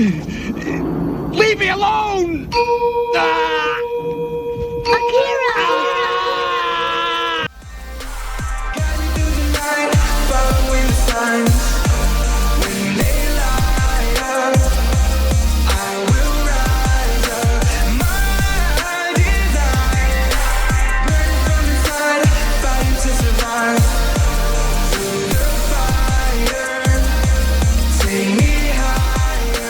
Leave me alone! Akira! Guiding through the night, following the signs. When they light up, I will rise up. My design, burning from inside, fighting to survive. Through the fire, take me higher.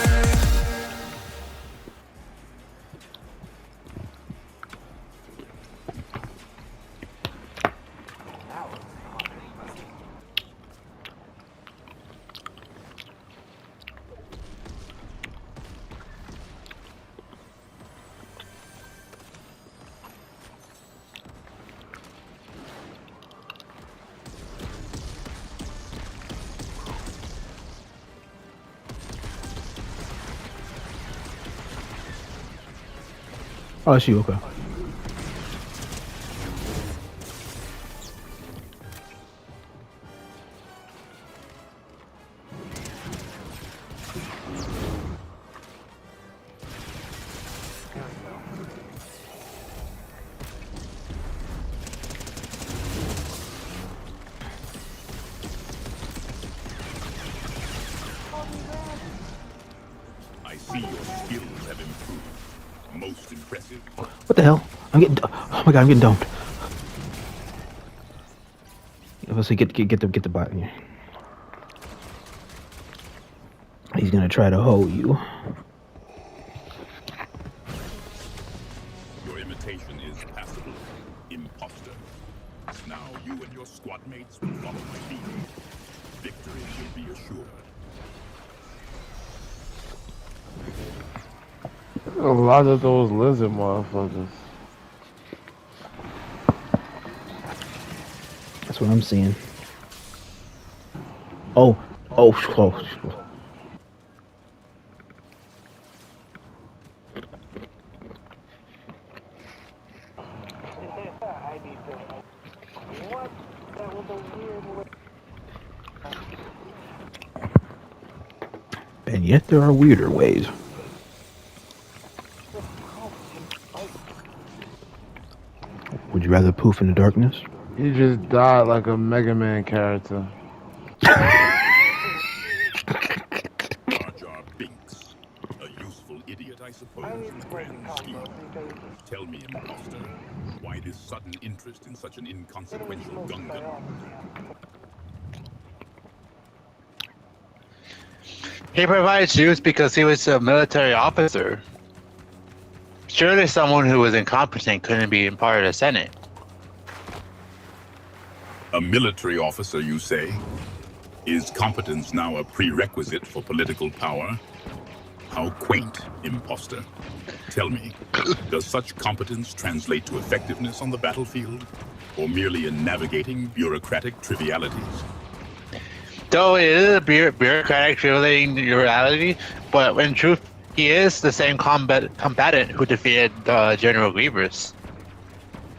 Oh, it's you, okay. I see your skills have improved. Most impressive. What the hell? I'm getting. Oh my god, I'm getting domed. Let's see, get the bot in here. He's gonna try to hold you. Your imitation is passable. Imposter. Now you and your squad mates will follow my lead. Victory will be assured. A lot of those lizard motherfuckers. That's what I'm seeing. Oh. And yet there are weirder ways. Would you rather poof in the darkness? He just died like a Mega Man character. Jar Jar Binks. A useful idiot, I suppose, in the grand scheme. Tell me, imposter, why this sudden interest in such an inconsequential Gungan? He provides use because he was a military officer. Surely someone who was incompetent couldn't be in part of the Senate. A military officer, you say? Is competence now a prerequisite for political power? How quaint, imposter. Tell me, does such competence translate to effectiveness on the battlefield? Or merely in navigating bureaucratic trivialities? Though it is a bureaucratic triviality, but in truth, he is the same combatant who defeated General Grievous.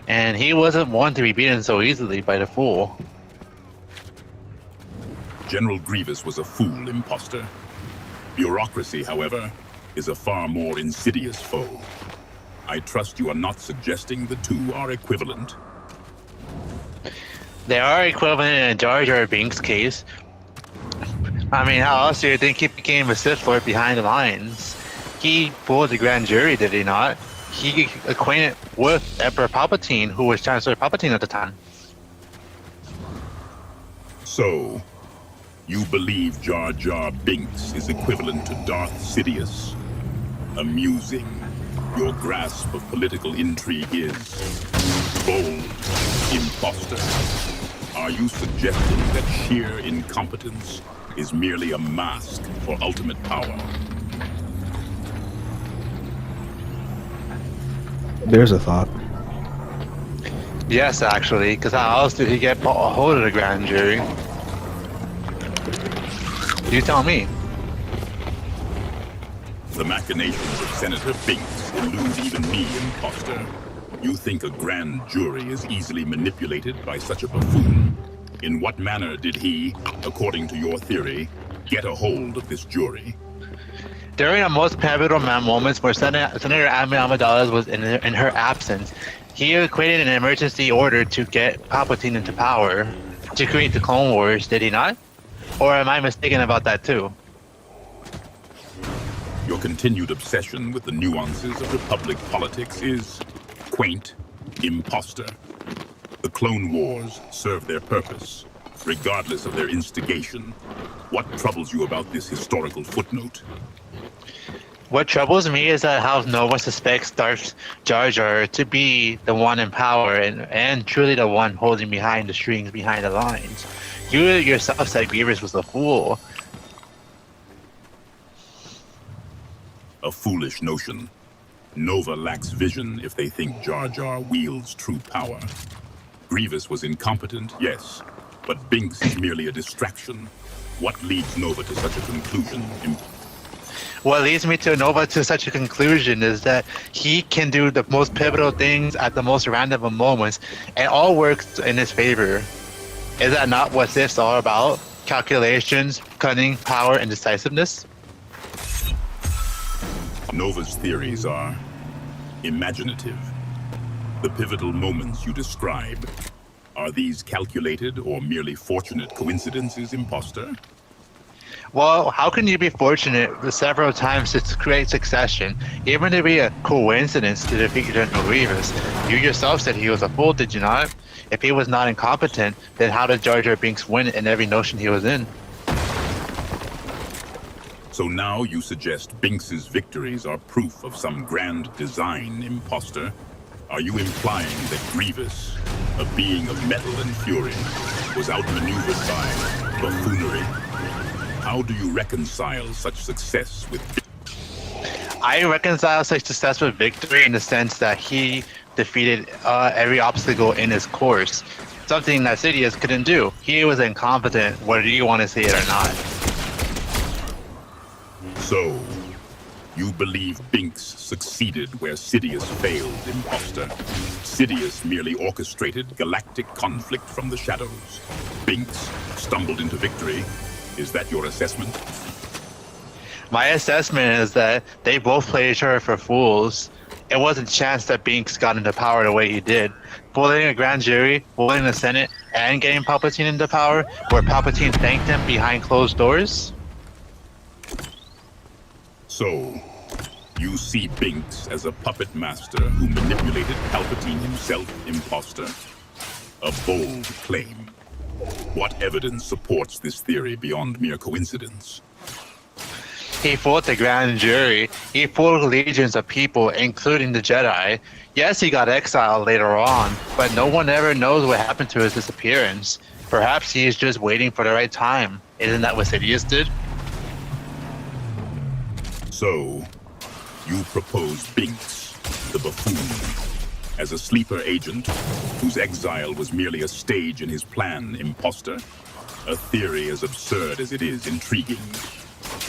And he wasn't one to be beaten so easily by the fool. General Grievous was a fool, imposter. Bureaucracy, however, is a far more insidious foe. I trust you are not suggesting the two are equivalent. They are equivalent in Jar Jar Binks' case. I mean, how else do you think he became a Sith Lord behind the lines? He fooled the grand jury, did he not? He acquainted with Emperor Palpatine, who was Chancellor Palpatine at the time. So, you believe Jar Jar Binks is equivalent to Darth Sidious? Amusing. Your grasp of political intrigue is bold, imposter. Are you suggesting that sheer incompetence is merely a mask for ultimate power? There's a thought. Yes, actually, because how else did he get a hold of the grand jury? You tell me. The machinations of Senator Binks elude even me, imposter. You think a grand jury is easily manipulated by such a buffoon? In what manner did he, according to your theory, get a hold of this jury? During the most pivotal moments where Senator Amidala's was in her absence, he equated an emergency order to get Palpatine into power to create the Clone Wars, did he not? Or am I mistaken about that too? Your continued obsession with the nuances of Republic politics is quaint, imposter. The Clone Wars serve their purpose, regardless of their instigation. What troubles you about this historical footnote? What troubles me is that how Nova suspects Darth Jar Jar to be the one in power and truly the one holding behind the strings behind the lines. You yourself said Grievous was a fool. A foolish notion. Nova lacks vision if they think Jar Jar wields true power. Grievous was incompetent, yes, but Binks is merely a distraction. What leads Nova to such a conclusion? What leads me to Nova to such a conclusion is that he can do the most pivotal things at the most random of moments, and all works in his favor. Is that not what Sith's all about? Calculations, cunning, power, and decisiveness? Nova's theories are imaginative. The pivotal moments you describe, are these calculated or merely fortunate coincidences, imposter? Well, how can you be fortunate several times to create succession, even to be a coincidence to defeat General Grievous? You yourself said he was a fool, did you not? If he was not incompetent, then how did Jar Jar Binks win in every notion he was in? So now you suggest Binks's victories are proof of some grand design, imposter? Are you implying that Grievous, a being of metal and fury, was outmaneuvered by buffoonery? How do you reconcile such success with I reconcile such success with victory in the sense that he defeated every obstacle in his course, something that Sidious couldn't do. He was incompetent, whether you want to see it or not. So, you believe Binks succeeded where Sidious failed, imposter? Sidious merely orchestrated galactic conflict from the shadows. Binks stumbled into victory. Is that your assessment? My assessment is that they both played each other for fools. It wasn't chance that Binks got into power the way he did. Fooling a grand jury, fooling the Senate, and getting Palpatine into power, where Palpatine thanked him behind closed doors? So, you see Binks as a puppet master who manipulated Palpatine himself, imposter? A bold claim. What evidence supports this theory beyond mere coincidence? He fooled the grand jury. He fooled legions of people, including the Jedi. Yes, he got exiled later on, but no one ever knows what happened to his disappearance. Perhaps he is just waiting for the right time. Isn't that what Sidious did? So, you propose Binks, the buffoon, as a sleeper agent whose exile was merely a stage in his plan, imposter? A theory as absurd as it is intriguing.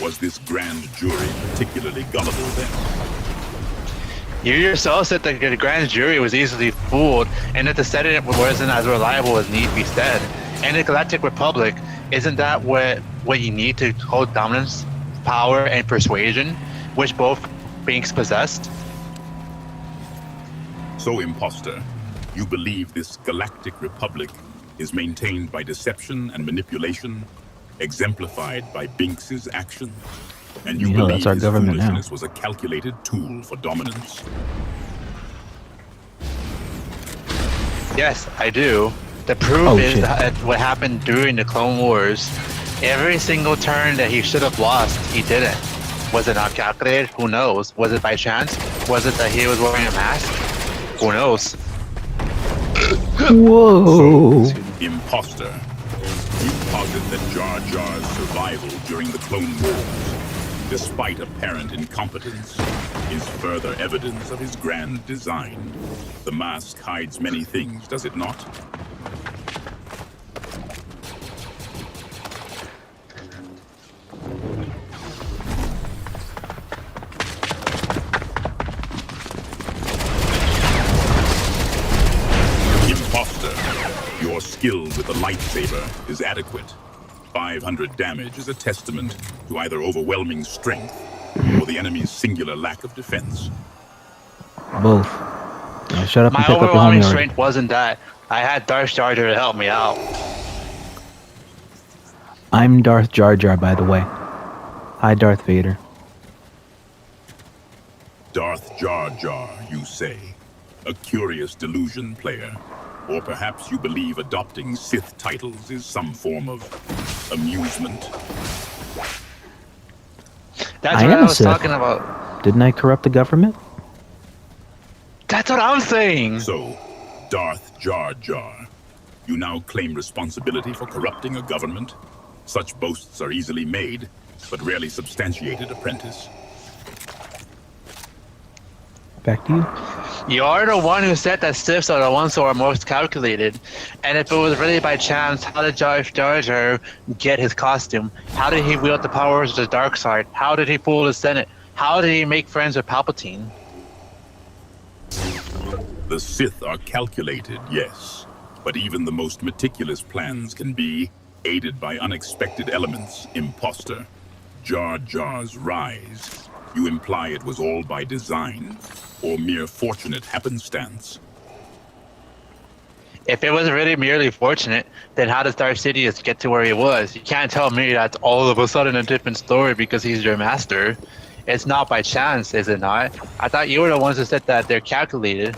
Was this grand jury particularly gullible then? You yourself said that the grand jury was easily fooled, and that the Senate wasn't as reliable as need be said. And the Galactic Republic, isn't that what you need to hold dominance, power, and persuasion, which both Binks possessed? So, imposter, you believe this Galactic Republic is maintained by deception and manipulation, exemplified by Binks's actions, and you believe that's our his government now. foolishness was a calculated tool for dominance? Yes, I do. The proof is shit. that what happened during the Clone Wars. Every single turn that he should have lost, he didn't. Was it not calculated? Who knows? Was it by chance? Was it that he was wearing a mask? Who knows? Whoa! So, imposter, you posit that Jar Jar's survival during the Clone Wars, despite apparent incompetence, is further evidence of his grand design. The mask hides many things, does it not? Imposter, your skill with the lightsaber is adequate. 500 damage is a testament to either overwhelming strength or the enemy's singular lack of defense? Both. Now shut up and My pick up your overwhelming homie already. strength wasn't that. I had Darth Jar Jar to help me out. I'm Darth Jar Jar, by the way. Hi, Darth Vader. Darth Jar Jar, you say? A curious delusion, player. Or perhaps you believe adopting Sith titles is some form of amusement? That's I what am I a was Sith. talking about. Didn't I corrupt the government? That's what I'm saying. So, Darth Jar Jar, you now claim responsibility for corrupting a government? Such boasts are easily made, but rarely substantiated, apprentice. Back to you. You are the one who said that Siths are the ones who are most calculated. And if it was really by chance, how did Darth Jar Jar get his costume? How did he wield the powers of the dark side? How did he fool the Senate? How did he make friends with Palpatine? The Sith are calculated, yes, but even the most meticulous plans can be aided by unexpected elements, imposter. Jar Jar's rise. You imply it was all by design, or mere fortunate happenstance? If it was really merely fortunate, then how does Darth Sidious get to where he was? You can't tell me that's all of a sudden a different story because he's your master. It's not by chance, is it not? I thought you were the ones who said that they're calculated.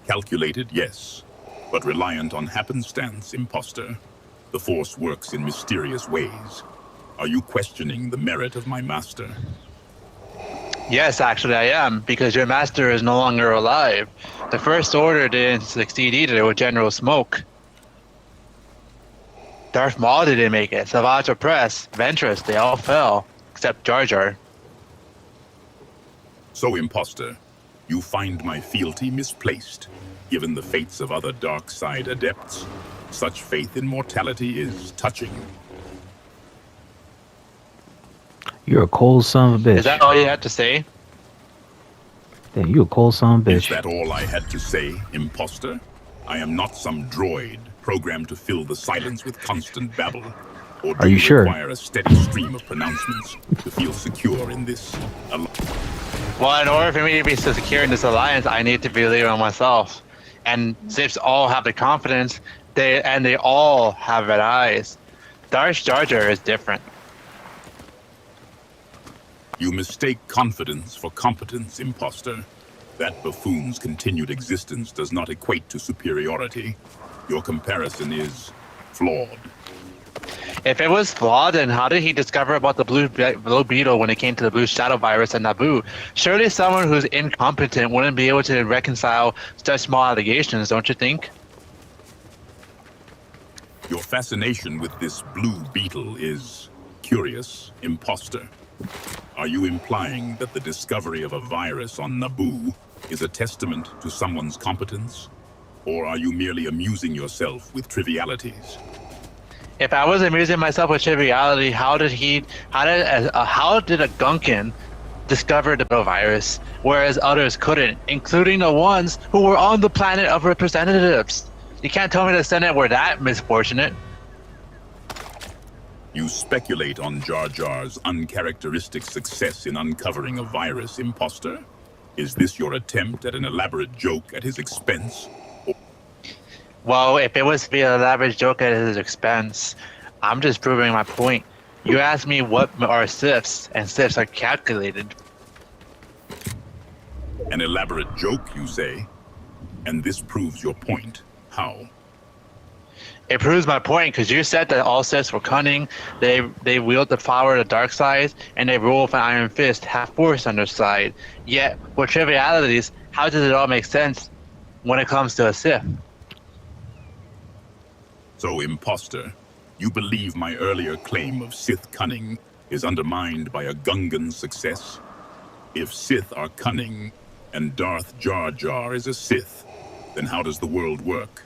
Calculated, yes, but reliant on happenstance, imposter. The Force works in mysterious ways. Are you questioning the merit of my master? Yes, actually I am, because your master is no longer alive. The First Order didn't succeed either with General Smoke. Darth Maul didn't make it, Savage Opress, Ventress, they all fell, except Jar Jar. So, imposter, you find my fealty misplaced, given the fates of other dark side adepts. Such faith in mortality is touching. You're a cold son of a bitch. Is that all you had to say? Damn, you a cold son of a Is bitch. that all I had to say, imposter? I am not some droid programmed to fill the silence with constant babble. Or do Are you sure? require a steady stream of pronouncements to feel secure in this? Well, in order for me to be so secure in this alliance, I need to believe in myself. And Siths all have the confidence, they all have red eyes. Darth Jar Jar is different. You mistake confidence for competence, imposter. That buffoon's continued existence does not equate to superiority. Your comparison is flawed. If it was flawed, then how did he discover about the blue beetle when it came to the blue shadow virus and Naboo? Surely someone who's incompetent wouldn't be able to reconcile such small allegations, don't you think? Your fascination with this blue beetle is curious, imposter. Are you implying that the discovery of a virus on Naboo is a testament to someone's competence? Or are you merely amusing yourself with trivialities? If I was amusing myself with triviality, how did a Gunkin discover the virus, whereas others couldn't, including the ones who were on the planet of representatives? You can't tell me the Senate were that misfortunate. You speculate on Jar Jar's uncharacteristic success in uncovering a virus, imposter? Is this your attempt at an elaborate joke at his expense? Well, if it was to be an elaborate joke at his expense, I'm just proving my point. You asked me what are Siths, and Siths are calculated. An elaborate joke, you say? And this proves your point. How? It proves my point because you said that all Siths were cunning, they wield the power of the dark side, and they rule with an iron fist, have force on their side. Yet, with trivialities, how does it all make sense when it comes to a Sith? So, imposter, you believe my earlier claim of Sith cunning is undermined by a Gungan success? If Sith are cunning, and Darth Jar Jar is a Sith, then how does the world work?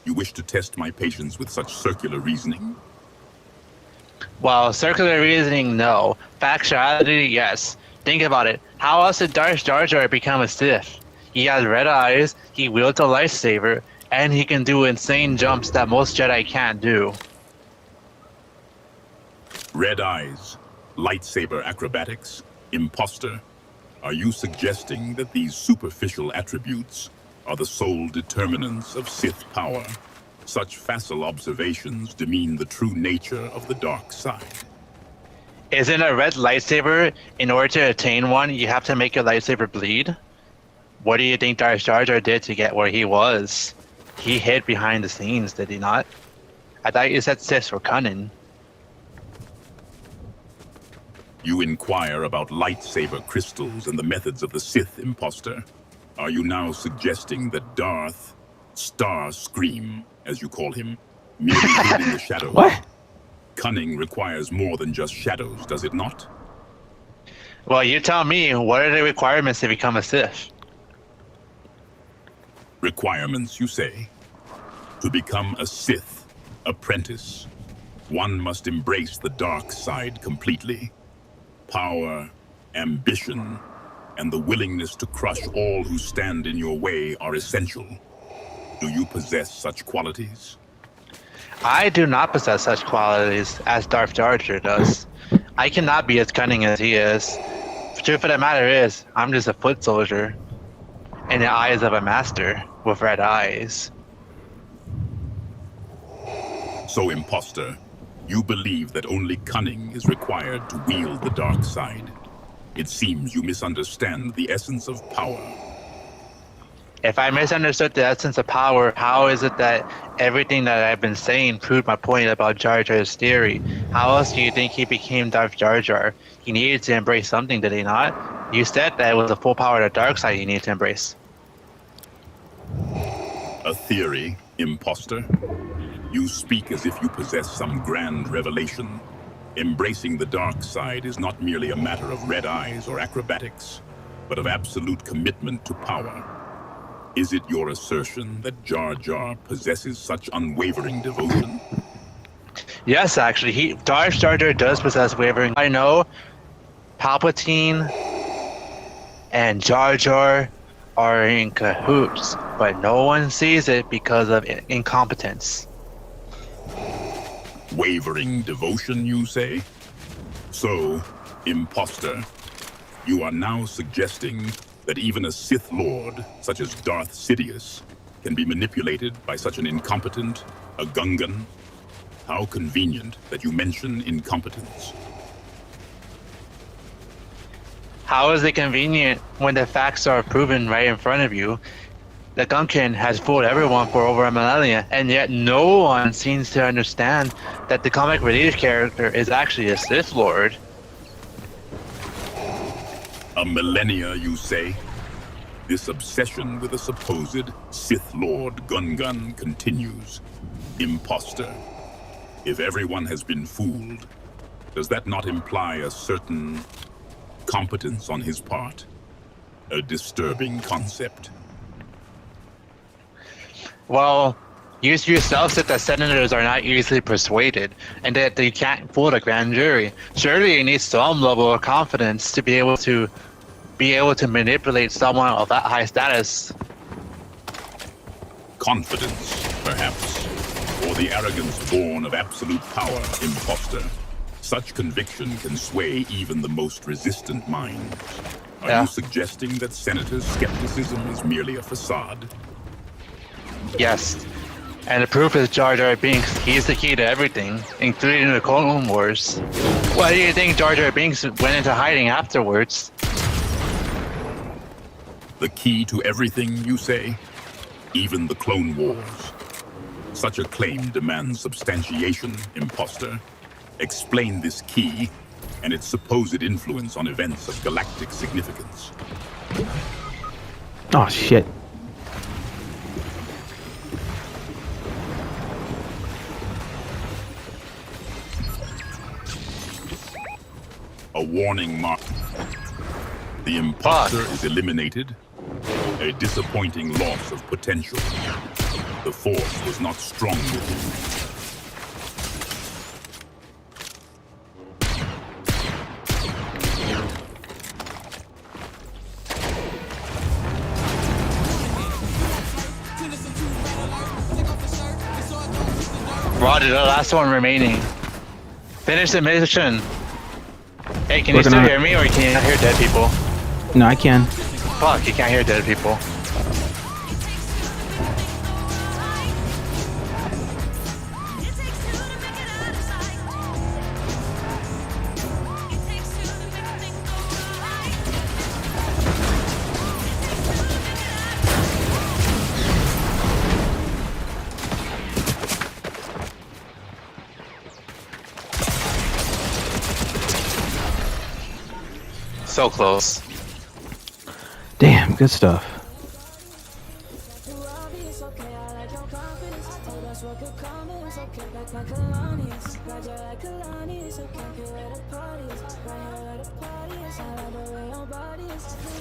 You wish to test my patience with such circular reasoning? Well, circular reasoning, no. Factuality, yes. Think about it. How else did Darth Jar Jar become a Sith? He has red eyes, he wields a lightsaber, and he can do insane jumps that most Jedi can't do. Red eyes, lightsaber acrobatics, imposter. Are you suggesting that these superficial attributes are the sole determinants of Sith power? Such facile observations demean the true nature of the dark side. Isn't a red lightsaber, in order to attain one, you have to make your lightsaber bleed? What do you think Darth Jar Jar did to get where he was? He hid behind the scenes, did he not? I thought you said Siths were cunning. You inquire about lightsaber crystals and the methods of the Sith, imposter. Are you now suggesting that Darth, Starscream, as you call him, merely hid in the shadows? What? Cunning requires more than just shadows, does it not? Well, you tell me, what are the requirements to become a Sith? Requirements, you say? To become a Sith apprentice, one must embrace the dark side completely. Power, ambition, and the willingness to crush all who stand in your way are essential. Do you possess such qualities? I do not possess such qualities as Darth Jar Jar does. I cannot be as cunning as he is. The truth of the matter is, I'm just a foot soldier in the eyes of a master with red eyes. So, imposter, you believe that only cunning is required to wield the dark side. It seems you misunderstand the essence of power. If I misunderstood the essence of power, how is it that everything that I've been saying proved my point about Jar Jar's theory? How else do you think he became Darth Jar Jar? He needed to embrace something, did he not? You said that it was the full power of the dark side he needed to embrace. A theory, imposter? You speak as if you possess some grand revelation. Embracing the dark side is not merely a matter of red eyes or acrobatics, but of absolute commitment to power. Is it your assertion that Jar Jar possesses such unwavering devotion? Yes, actually, Darth Jar Jar does possess wavering. I know Palpatine and Jar Jar are in cahoots, but no one sees it because of incompetence. Wavering devotion, you say? So, imposter, you are now suggesting that even a Sith Lord, such as Darth Sidious, can be manipulated by such an incompetent, a Gungan? How convenient that you mention incompetence. How is it convenient when the facts are proven right in front of you? The Gungan has fooled everyone for over a millennia, and yet no one seems to understand that the comic relief character is actually a Sith Lord. A millennia, you say? This obsession with a supposed Sith Lord Gungan continues. Imposter. If everyone has been fooled, does that not imply a certain competence on his part? A disturbing concept. Well, you yourself said that senators are not easily persuaded, and that they can't fool the grand jury. Surely you need some level of confidence to be able to manipulate someone of that high status. Confidence, perhaps, or the arrogance born of absolute power, imposter. Such conviction can sway even the most resistant minds. Are you suggesting that Senator's skepticism is merely a facade? Yes, and the proof is Jar Jar Binks. He's the key to everything, including the Clone Wars. Why do you think Jar Jar Binks went into hiding afterwards? The key to everything, you say? Even the Clone Wars. Such a claim demands substantiation, imposter. Explain this key and its supposed influence on events of galactic significance. Oh shit. A warning mark. The imposter is eliminated. A disappointing loss of potential. The force was not strong with him. Roger, the last one remaining. Finish the mission. Hey, can you Working still on it. hear me, or can you not hear dead people? No, I can. Fuck, you can't hear dead people. So close. Damn, good stuff.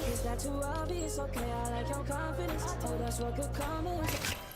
Is that too obvious? Okay, I like your confidence. Told us what could come.